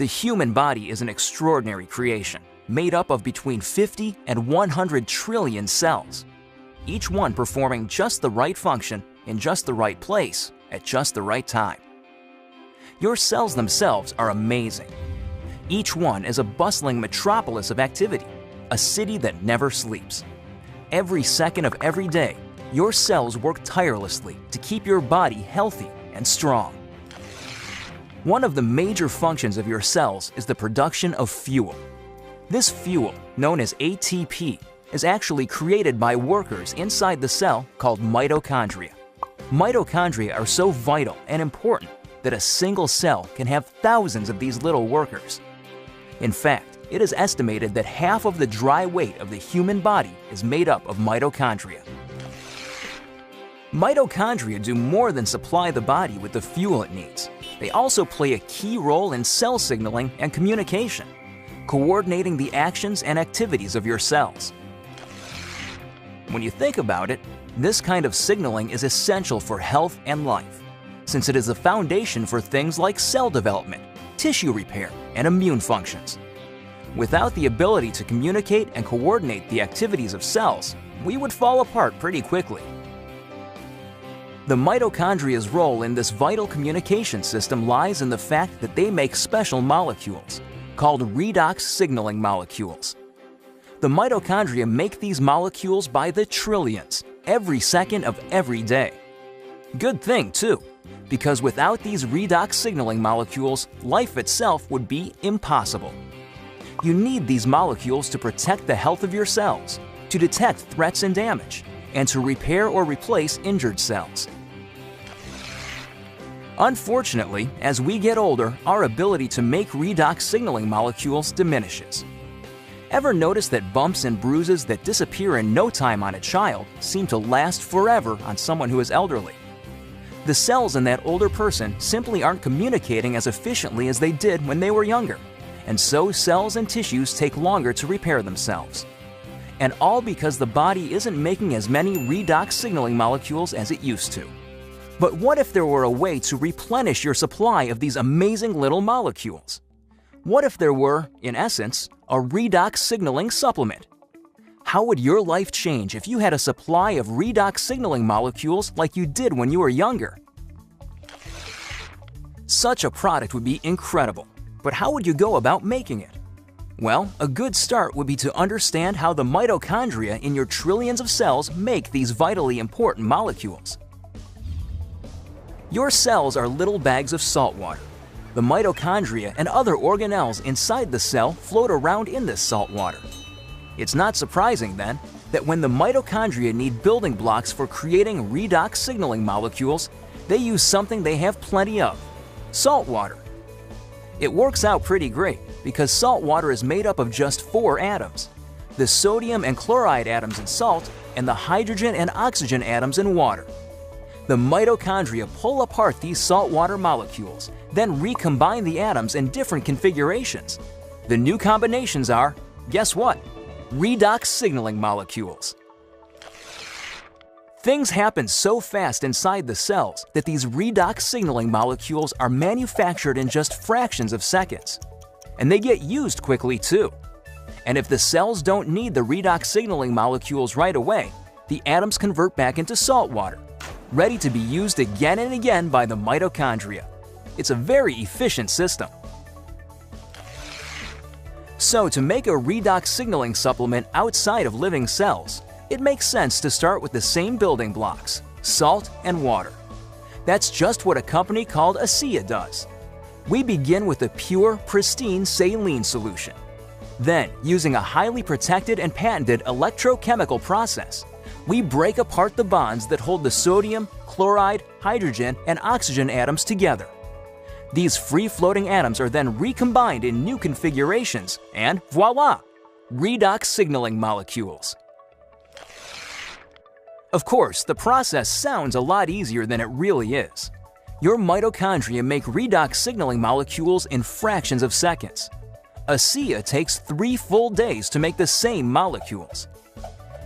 The human body is an extraordinary creation, made up of between 50 and 100 trillion cells, each one performing just the right function in just the right place at just the right time. Your cells themselves are amazing. Each one is a bustling metropolis of activity, a city that never sleeps. Every second of every day, your cells work tirelessly to keep your body healthy and strong. One of the major functions of your cells is the production of fuel. This fuel, known as ATP, is actually created by workers inside the cell called mitochondria. Mitochondria are so vital and important that a single cell can have thousands of these little workers. In fact, it is estimated that half of the dry weight of the human body is made up of mitochondria. Mitochondria do more than supply the body with the fuel it needs. They also play a key role in cell signaling and communication, coordinating the actions and activities of your cells. When you think about it, this kind of signaling is essential for health and life, since it is the foundation for things like cell development, tissue repair, and immune functions. Without the ability to communicate and coordinate the activities of cells, we would fall apart pretty quickly. The mitochondria's role in this vital communication system lies in the fact that they make special molecules, called redox signaling molecules. The mitochondria make these molecules by the trillions, every second of every day. Good thing, too, because without these redox signaling molecules, life itself would be impossible. You need these molecules to protect the health of your cells, to detect threats and damage, and to repair or replace injured cells. Unfortunately, as we get older, our ability to make redox signaling molecules diminishes. Ever notice that bumps and bruises that disappear in no time on a child seem to last forever on someone who is elderly? The cells in that older person simply aren't communicating as efficiently as they did when they were younger, and so cells and tissues take longer to repair themselves. And all because the body isn't making as many redox signaling molecules as it used to. But what if there were a way to replenish your supply of these amazing little molecules? What if there were, in essence, a redox signaling supplement? How would your life change if you had a supply of redox signaling molecules like you did when you were younger? Such a product would be incredible, but how would you go about making it? Well, a good start would be to understand how the mitochondria in your trillions of cells make these vitally important molecules. Your cells are little bags of salt water. The mitochondria and other organelles inside the cell float around in this salt water. It's not surprising, then, that when the mitochondria need building blocks for creating redox signaling molecules, they use something they have plenty of: salt water. It works out pretty great because salt water is made up of just 4 atoms: the sodium and chloride atoms in salt and the hydrogen and oxygen atoms in water. The mitochondria pull apart these saltwater molecules, then recombine the atoms in different configurations. The new combinations are, guess what? Redox signaling molecules. Things happen so fast inside the cells that these redox signaling molecules are manufactured in just fractions of seconds. And they get used quickly too. And if the cells don't need the redox signaling molecules right away, the atoms convert back into salt water, ready to be used again and again by the mitochondria. It's a very efficient system. So to make a redox signaling supplement outside of living cells, it makes sense to start with the same building blocks: salt and water. That's just what a company called ASEA does. We begin with a pure, pristine saline solution. Then, using a highly protected and patented electrochemical process, we break apart the bonds that hold the sodium, chloride, hydrogen, and oxygen atoms together. These free-floating atoms are then recombined in new configurations, and voila! Redox signaling molecules. Of course, the process sounds a lot easier than it really is. Your mitochondria make redox signaling molecules in fractions of seconds. ASEA takes 3 full days to make the same molecules.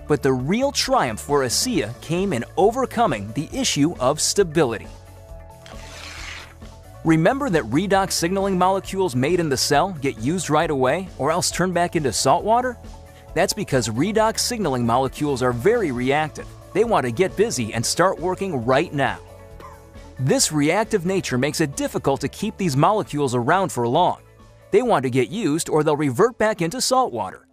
But the real triumph for ASEA came in overcoming the issue of stability. Remember that redox signaling molecules made in the cell get used right away or else turn back into salt water? That's because redox signaling molecules are very reactive. They want to get busy and start working right now. This reactive nature makes it difficult to keep these molecules around for long. They want to get used or they'll revert back into salt water.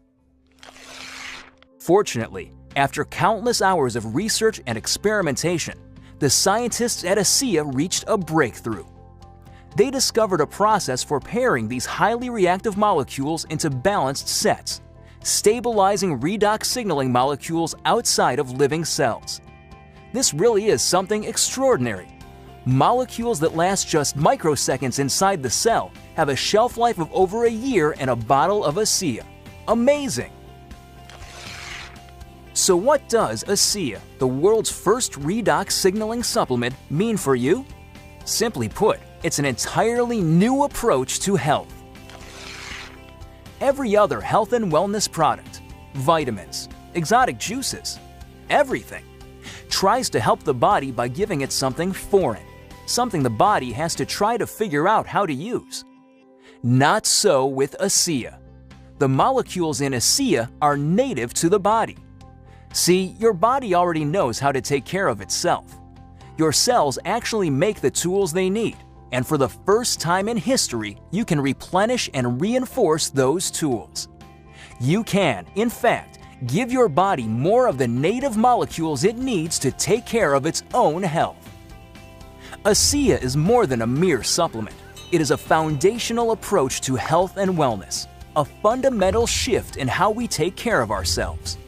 Fortunately, after countless hours of research and experimentation, the scientists at ASEA reached a breakthrough. They discovered a process for pairing these highly reactive molecules into balanced sets, stabilizing redox signaling molecules outside of living cells. This really is something extraordinary. Molecules that last just microseconds inside the cell have a shelf life of over a year in a bottle of ASEA. Amazing! So what does ASEA, the world's first redox signaling supplement, mean for you? Simply put, it's an entirely new approach to health. Every other health and wellness product, vitamins, exotic juices, everything, tries to help the body by giving it something foreign, something the body has to try to figure out how to use. Not so with ASEA. The molecules in ASEA are native to the body. See, your body already knows how to take care of itself. Your cells actually make the tools they need, and for the first time in history, you can replenish and reinforce those tools. You can, in fact, give your body more of the native molecules it needs to take care of its own health. ASEA is more than a mere supplement. It is a foundational approach to health and wellness, a fundamental shift in how we take care of ourselves.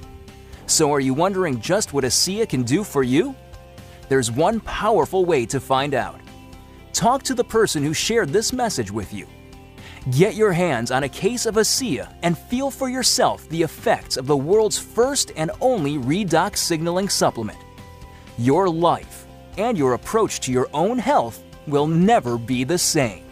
So are you wondering just what ASEA can do for you? There's one powerful way to find out. Talk to the person who shared this message with you. Get your hands on a case of ASEA and feel for yourself the effects of the world's first and only redox signaling supplement. Your life and your approach to your own health will never be the same.